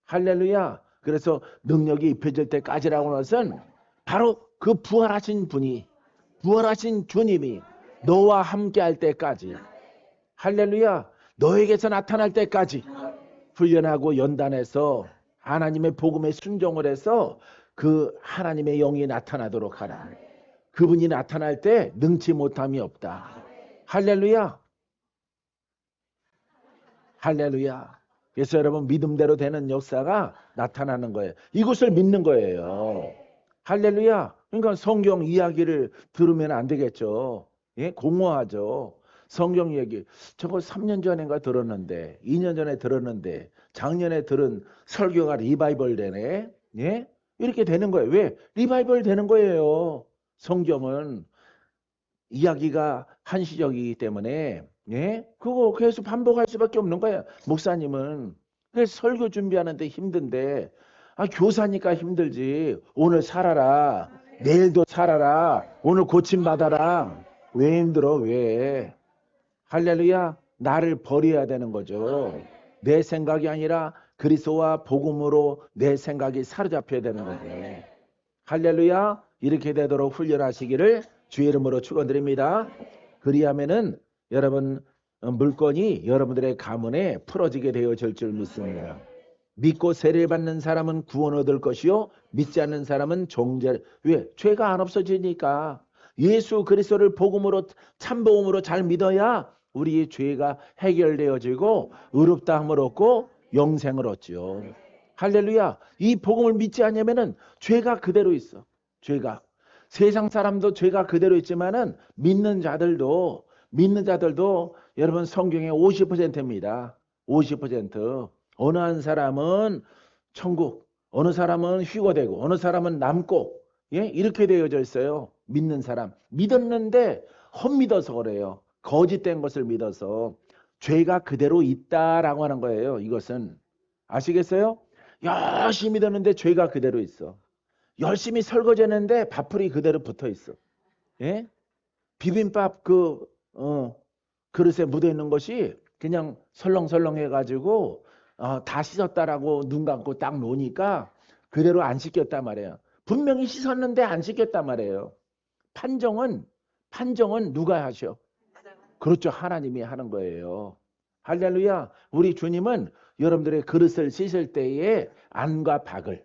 Speaker 1: 할렐루야. 그래서 능력이 입혀질 때까지라고 하는 것은 바로 그 부활하신 분이 부활하신 주님이 너와 함께 할 때까지 할렐루야. 너에게서 나타날 때까지 훈련하고 연단해서 하나님의 복음에 순종을 해서 그 하나님의 영이 나타나도록 하라. 그분이 나타날 때 능치 못함이 없다. 할렐루야. 할렐루야. 그래서 여러분 믿음대로 되는 역사가 나타나는 거예요. 이것을 믿는 거예요. 할렐루야. 그러니까 성경 이야기를 들으면 안 되겠죠. 예? 공허하죠. 성경 얘기. 저거 3년 전인가 들었는데, 2년 전에 들었는데, 작년에 들은 설교가 리바이벌 되네. 예? 이렇게 되는 거예요. 왜? 리바이벌 되는 거예요. 성경은 이야기가 한시적이기 때문에, 예? 그거 계속 반복할 수밖에 없는 거예요. 목사님은. 그래서 설교 준비하는데 힘든데, 아, 교사니까 힘들지. 오늘 살아라. 내일도 살아라. 오늘 고침받아라. 왜 힘들어? 왜? 할렐루야. 나를 버려야 되는 거죠. 내 생각이 아니라 그리스도와 복음으로 내 생각이 사로잡혀야 되는 거죠. 할렐루야. 이렇게 되도록 훈련하시기를 주의 이름으로 축원드립니다. 그리하면은 여러분 물건이 여러분들의 가문에 풀어지게 되어질 줄 믿습니다. 믿고 세례 받는 사람은 구원 얻을 것이요 믿지 않는 사람은 정죄. 왜? 죄가 안 없어지니까. 예수 그리스도를 복음으로 참복음으로 잘 믿어야 우리 죄가 해결되어지고 의롭다함을 얻고 영생을 얻지요. 할렐루야. 이 복음을 믿지 않으면은 죄가 그대로 있어. 죄가. 세상 사람도 죄가 그대로 있지만은 믿는 자들도 여러분 성경의 50%입니다. 50%. 어느 한 사람은 천국, 어느 사람은 휴거되고, 어느 사람은 남고, 예? 이렇게 되어져 있어요. 믿는 사람. 믿었는데 헛믿어서 그래요. 거짓된 것을 믿어서 죄가 그대로 있다라고 하는 거예요. 이것은. 아시겠어요? 열심히 믿었는데 죄가 그대로 있어. 열심히 설거지했는데 밥풀이 그대로 붙어 있어. 예? 비빔밥 그릇에 묻어 있는 것이 그냥 설렁설렁 해가지고 다 씻었다라고 눈 감고 딱 놓으니까 그대로 안 씻겼단 말이에요. 분명히 씻었는데 안 씻겼단 말이에요. 판정은 누가 하셔? 그렇죠. 하나님이 하는 거예요. 할렐루야. 우리 주님은 여러분들의 그릇을 씻을 때에 안과 박을.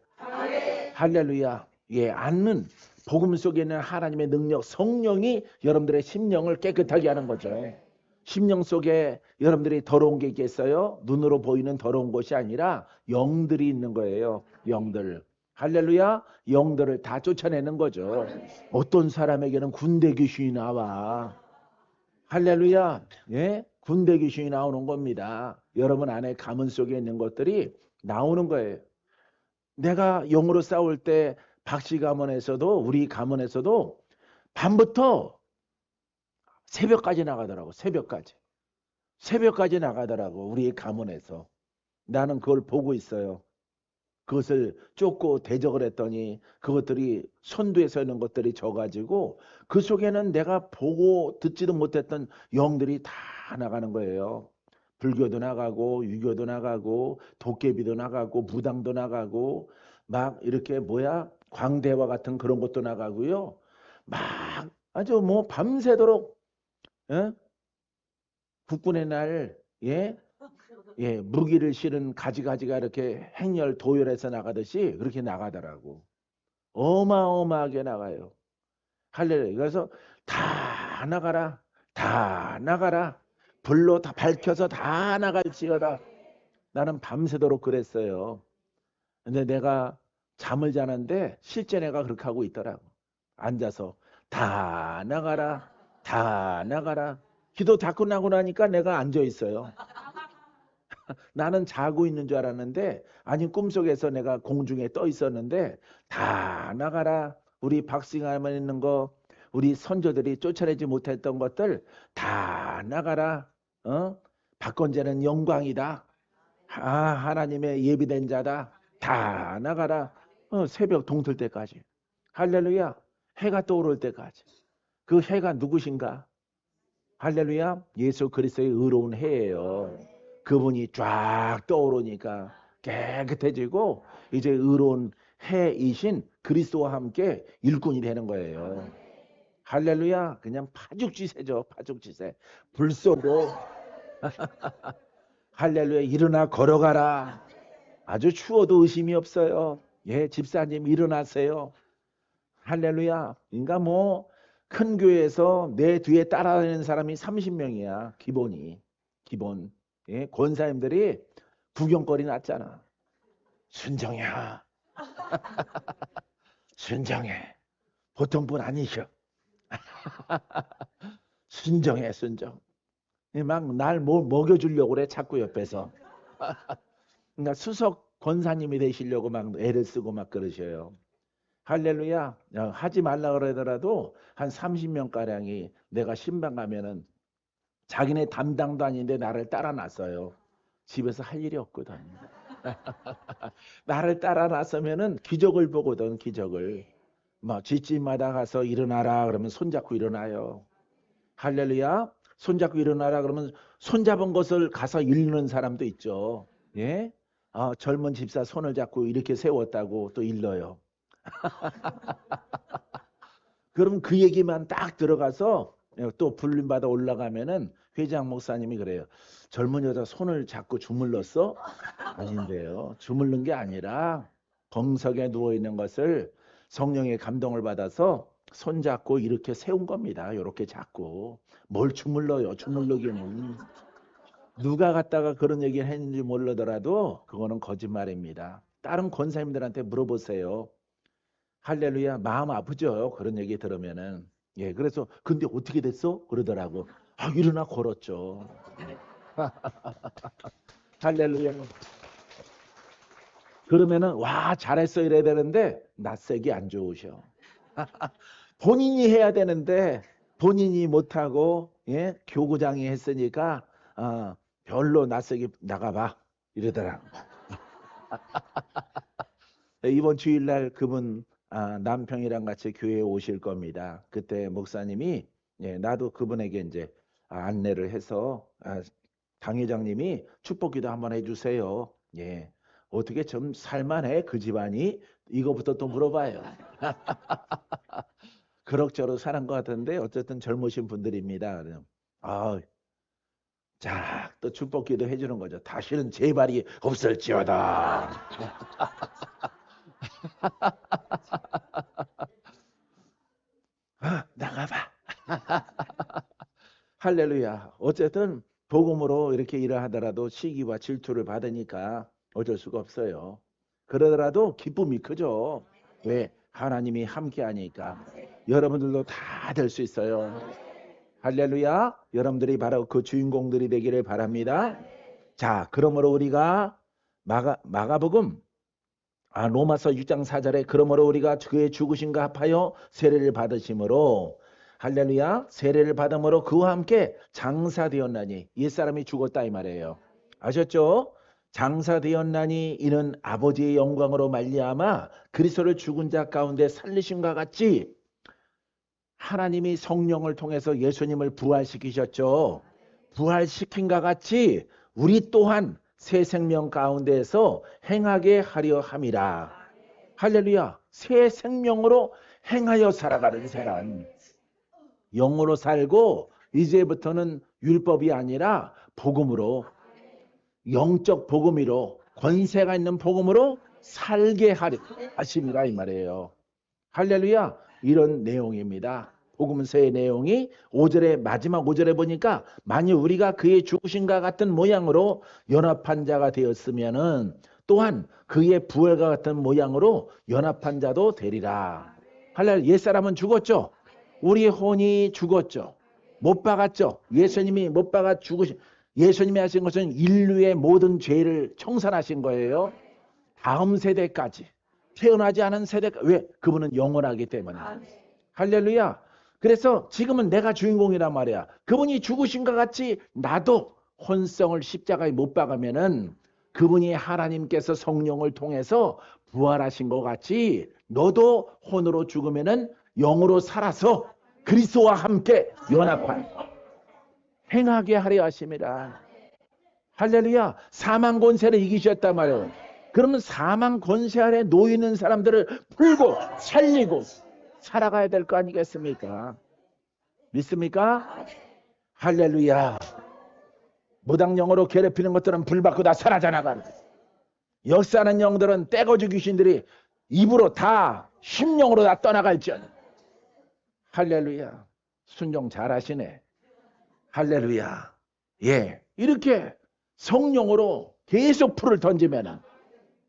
Speaker 1: 할렐루야. 예, 안은 복음 속에 있는 하나님의 능력, 성령이 여러분들의 심령을 깨끗하게 하는 거죠. 심령 속에 여러분들이 더러운 게 있겠어요? 눈으로 보이는 더러운 것이 아니라 영들이 있는 거예요. 영들. 할렐루야. 영들을 다 쫓아내는 거죠. 어떤 사람에게는 군대 귀신이 나와. 할렐루야. 예? 군대 귀신이 나오는 겁니다. 여러분 안에 가문 속에 있는 것들이 나오는 거예요. 내가 영으로 싸울 때 박씨 가문에서도 우리 가문에서도 밤부터 새벽까지 나가더라고. 새벽까지 나가더라고. 우리 가문에서. 나는 그걸 보고 있어요. 그것을 쫓고 대적을 했더니 그것들이 선두에 서 있는 것들이 져가지고 그 속에는 내가 보고 듣지도 못했던 영들이 다 나가는 거예요. 불교도 나가고 유교도 나가고 도깨비도 나가고 무당도 나가고 막 이렇게 광대와 같은 그런 것도 나가고요. 막 아주 뭐 밤새도록 예? 국군의 날 예? 예, 무기를 실은 가지가지가 이렇게 행렬 도열해서 나가듯이 그렇게 나가더라고. 어마어마하게 나가요. 할렐루야. 그래서 다 나가라. 다 나가라. 불로 다 밝혀서 다 나갈지어다. 나는 밤새도록 그랬어요. 근데 내가 잠을 자는데 실제 내가 그렇게 하고 있더라고. 앉아서 다 나가라. 다 나가라. 기도 다 끝나고 나니까 내가 앉아 있어요. 나는 자고 있는 줄 알았는데 아니 꿈속에서 내가 공중에 떠 있었는데 다 나가라. 우리 박싱하면 있는 거 우리 선조들이 쫓아내지 못했던 것들 다 나가라. 박건재는 영광이다. 하나님의 예비된 자다. 다 나가라. 새벽 동틀 때까지. 할렐루야. 해가 떠오를 때까지. 그 해가 누구신가? 할렐루야. 예수 그리스도의 의로운 해예요. 그분이 쫙 떠오르니까 깨끗해지고 이제 의로운 해이신 그리스도와 함께 일꾼이 되는 거예요. 할렐루야. 그냥 파죽지세죠. 파죽지세. 불 쏘고 할렐루야. 일어나 걸어가라. 아주 추워도 의심이 없어요. 예, 집사님 일어나세요. 할렐루야. 그러니까 뭐 큰 교회에서 내 뒤에 따라다니는 사람이 30명이야. 기본. 예, 권사님들이 구경거리 났잖아. 순정이야. 순정해. 보통 분 아니셔. 순정해, 순정. 막 날 먹여주려고 그래, 자꾸 옆에서. 그러니까 수석 권사님이 되시려고 막 애를 쓰고 막 그러셔요. 할렐루야. 하지 말라 그러더라도 한 30명가량이 내가 신방 가면은 자기네 담당도 아닌데 나를 따라 놨어요. 집에서 할 일이 없거든. 나를 따라 놨으면은 기적을 보거든, 기적을. 뭐 뒷집마다 가서 일어나라 그러면 손잡고 일어나요. 할렐루야. 손잡고 일어나라 그러면 손잡은 것을 가서 일는 사람도 있죠. 예? 젊은 집사 손을 잡고 이렇게 세웠다고 또 일러요. 그럼 그 얘기만 딱 들어가서 또 불림받아 올라가면은 회장 목사님이 그래요. 젊은 여자 손을 잡고 주물렀어? 아닌데요. 주물른 게 아니라 공석에 누워 있는 것을 성령의 감동을 받아서 손 잡고 이렇게 세운 겁니다. 이렇게 잡고. 뭘 주물러요? 주물르기는. 누가 갖다가 그런 얘기를 했는지 모르더라도 그거는 거짓말입니다. 다른 권사님들한테 물어보세요. 할렐루야. 마음 아프죠? 그런 얘기 들으면은. 예, 그래서 근데 어떻게 됐어? 그러더라고. 일어나 걸었죠. 할렐루야. 그러면은 와 잘했어 이래야 되는데 낯색이 안 좋으셔. 본인이 해야 되는데 본인이 못하고 예 교구장이 했으니까 별로 낯색이 나가봐 이러더라고. 이번 주일날 그분 남편이랑 같이 교회에 오실 겁니다. 그때 목사님이 예, 나도 그분에게 이제 안내를 해서 당회장님이 축복기도 한번 해주세요. 예, 어떻게 좀 살만해 그 집안이 이거부터 또 물어봐요. 그럭저럭 사는 것 같은데 어쨌든 젊으신 분들입니다. 아, 자, 또 축복기도 해주는 거죠. 다시는 재발이 없을지어다. 나가봐. 할렐루야. 어쨌든 복음으로 이렇게 일을 하더라도 시기와 질투를 받으니까 어쩔 수가 없어요. 그러더라도 기쁨이 크죠. 왜? 하나님이 함께 하니까. 여러분들도 다 될 수 있어요. 할렐루야. 여러분들이 바로 그 주인공들이 되기를 바랍니다. 자, 그러므로 우리가 마가복음 로마서 6장 4절에 그러므로 우리가 그의 죽으심과 합하여 세례를 받으심으로 할렐루야 세례를 받음으로 그와 함께 장사되었나니 옛사람이 죽었다 이 말이에요. 아셨죠? 장사되었나니 이는 아버지의 영광으로 말미암아 그리스도를 죽은 자 가운데 살리심과 같이 하나님이 성령을 통해서 예수님을 부활시키셨죠. 부활시킨과 같이 우리 또한 새 생명 가운데에서 행하게 하려 함이라. 할렐루야. 새 생명으로 행하여 살아가는 사람. 영으로 살고 이제부터는 율법이 아니라 복음으로 영적 복음으로 권세가 있는 복음으로 살게 하려 하심이라 이 말이에요. 할렐루야. 이런 내용입니다. 복음서의 내용이 5절에 마지막 5절에 보니까 만일 우리가 그의 죽으심과 같은 모양으로 연합한 자가 되었으면은 또한 그의 부활과 같은 모양으로 연합한 자도 되리라. 할렐루야. 옛사람은 죽었죠. 우리의 혼이 죽었죠. 못 박았죠. 예수님이 못 박아 죽으신 예수님이 하신 것은 인류의 모든 죄를 청산하신 거예요. 다음 세대까지 태어나지 않은 세대가 왜? 그분은 영원하기 때문에. 할렐루야. 그래서 지금은 내가 주인공이란 말이야. 그분이 죽으신 것 같이 나도 혼성을 십자가에 못 박으면은 그분이 하나님께서 성령을 통해서 부활하신 것 같이 너도 혼으로 죽으면은 영으로 살아서 그리스도와 함께 연합한 행하게 하려 하심이라. 할렐루야. 사망 권세를 이기셨단 말이에요. 그러면 사망 권세 아래 놓이는 사람들을 풀고 살리고 살아가야 될 거 아니겠습니까? 믿습니까? 할렐루야. 무당령으로 괴롭히는 것들은 불받고 다 사라져 나가는 역사하는 영들은 떼거지 귀신들이 입으로 다 심령으로 다 떠나갈지언. 할렐루야. 순종 잘하시네. 할렐루야. 예, 이렇게 성령으로 계속 풀을 던지면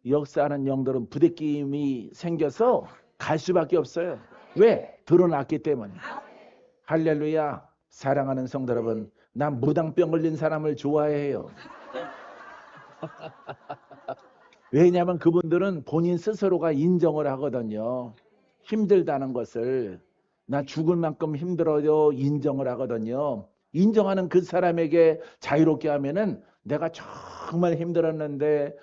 Speaker 1: 역사하는 영들은 부대낌이 생겨서 갈 수밖에 없어요. 왜? 드러났기 때문에. 할렐루야. 사랑하는 성도 여러분, 난 무당병 걸린 사람을 좋아해요. 왜냐하면 그분들은 본인 스스로가 인정을 하거든요. 힘들다는 것을. 나 죽을 만큼 힘들어요. 인정을 하거든요. 인정하는 그 사람에게 자유롭게 하면은 내가 정말 힘들었는데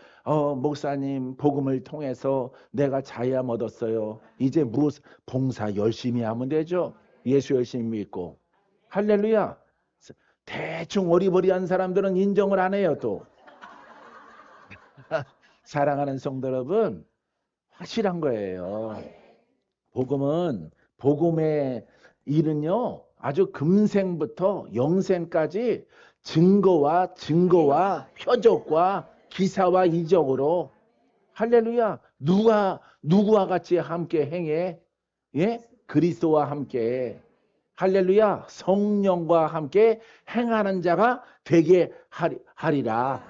Speaker 1: 목사님 복음을 통해서 내가 자유함 얻었어요. 이제 무엇 봉사 열심히 하면 되죠. 예수 열심히 믿고. 할렐루야. 대충 어리버리한 사람들은 인정을 안 해요. 또 사랑하는 성도 여러분, 확실한 거예요. 복음은 복음의 일은요, 아주 금생부터 영생까지 증거와 표적과 기사와 이적으로. 할렐루야. 누구와 같이 함께 행해? 예? 그리스도와 함께. 할렐루야. 성령과 함께 행하는 자가 되게 하리라.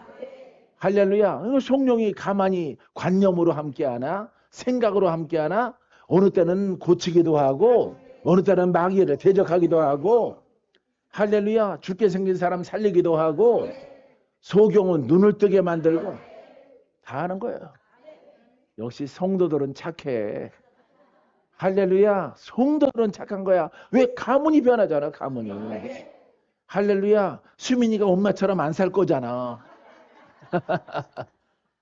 Speaker 1: 할렐루야. 성령이 가만히 관념으로 함께하나? 생각으로 함께하나? 어느 때는 고치기도 하고 어느 때는 마귀를 대적하기도 하고. 할렐루야. 죽게 생긴 사람 살리기도 하고 소경은 눈을 뜨게 만들고 다 하는 거예요. 역시 성도들은 착해. 할렐루야. 성도들은 착한 거야. 왜? 가문이 변하잖아. 가문이. 할렐루야. 수민이가 엄마처럼 안 살 거잖아.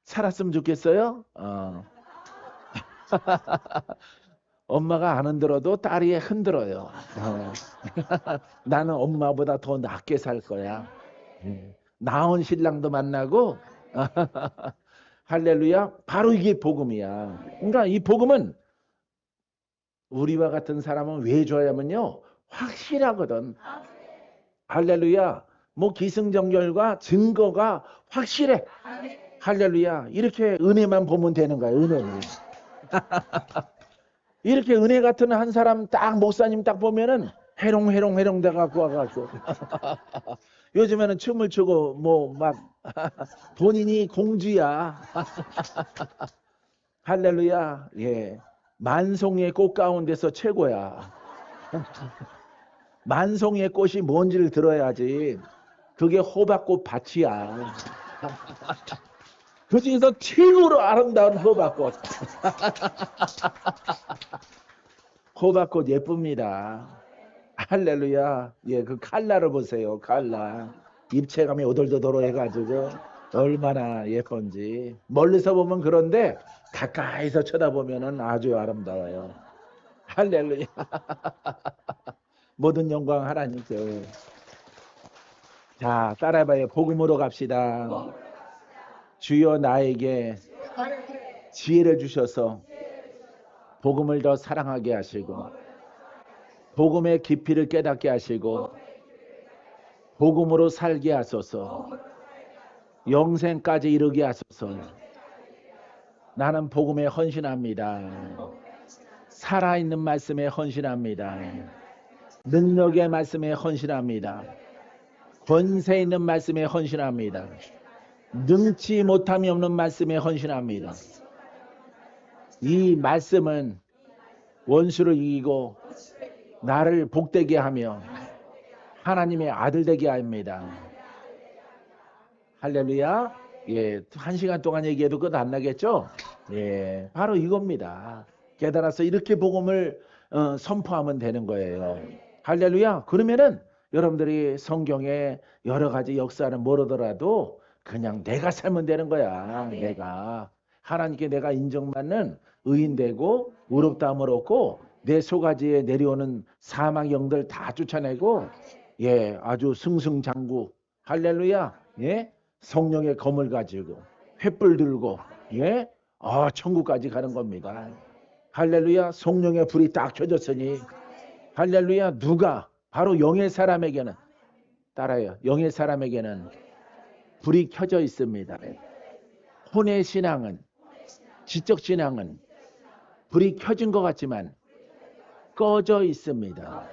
Speaker 1: 살았으면 좋겠어요? 엄마가 안 흔들어도 딸이 흔들어요. 나는 엄마보다 더 낫게 살 거야. 나은 신랑도 만나고. 할렐루야. 바로 이게 복음이야. 그러니까 이 복음은 우리와 같은 사람은 왜 줘야면요, 확실하거든. 할렐루야. 뭐 기승전결과 증거가 확실해. 할렐루야. 이렇게 은혜만 보면 되는 거야. 은혜. 이렇게 은혜 같은 한 사람 딱 목사님 딱 보면은 해롱 돼갖고 와가지고 요즘에는 춤을 추고 뭐 막 본인이 공주야. 할렐루야. 예. 만송의 꽃 가운데서 최고야. 만송의 꽃이 뭔지를 들어야지. 그게 호박꽃 밭이야. 그 중에서 최고로 아름다운 호박꽃. 호박꽃 예쁩니다. 할렐루야. 예, 그 칼라를 보세요. 칼라. 입체감이 오돌도돌 해가지고 얼마나 예쁜지. 멀리서 보면 그런데 가까이서 쳐다보면은 아주 아름다워요. 할렐루야. 모든 영광 하나님께. 자, 따라해봐요. 복음으로 갑시다. 주여 나에게 지혜를 주셔서 복음을 더 사랑하게 하시고 복음의 깊이를 깨닫게 하시고 복음으로 살게 하소서. 영생까지 이르게 하소서. 나는 복음에 헌신합니다. 살아있는 말씀에 헌신합니다. 능력의 말씀에 헌신합니다. 권세 있는 말씀에 헌신합니다. 능치 못함이 없는 말씀에 헌신합니다. 이 말씀은 원수를 이기고 나를 복되게 하며 하나님의 아들 되게 합니다. 할렐루야. 예, 1시간 동안 얘기해도 끝 안 나겠죠? 예, 바로 이겁니다. 깨달아서 이렇게 복음을 선포하면 되는 거예요. 할렐루야. 그러면은 여러분들이 성경에 여러 가지 역사를 모르더라도 그냥 내가 살면 되는 거야. 내가 하나님께 내가 인정받는 의인 되고 의롭다함을 얻고 내 소가지에 내려오는 사망 영들 다 쫓아내고, 예, 아주 승승장구. 할렐루야. 예, 성령의 검을 가지고 횃불 들고, 예, 천국까지 가는 겁니다. 할렐루야. 성령의 불이 딱 켜졌으니, 할렐루야. 누가 바로 영의 사람에게는, 따라요, 영의 사람에게는 불이 켜져 있습니다. 혼의 신앙은, 지적 신앙은 불이 켜진 것 같지만 꺼져 있습니다.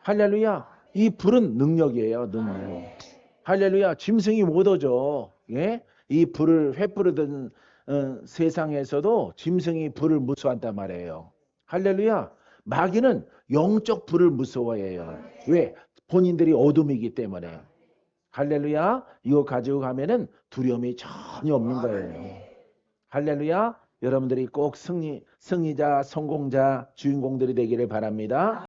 Speaker 1: 할렐루야. 이 불은 능력이에요. 능력. 할렐루야. 짐승이 못 얻어. 예? 이 불을 횃불을 든 세상에서도 짐승이 불을 무수한단 말이에요. 할렐루야. 마귀는 영적 불을 무서워해요. 왜? 본인들이 어둠이기 때문에. 할렐루야. 이거 가지고 가면은 두려움이 전혀 없는 거예요. 할렐루야. 여러분들이 꼭 승리자, 성공자, 주인공들이 되기를 바랍니다.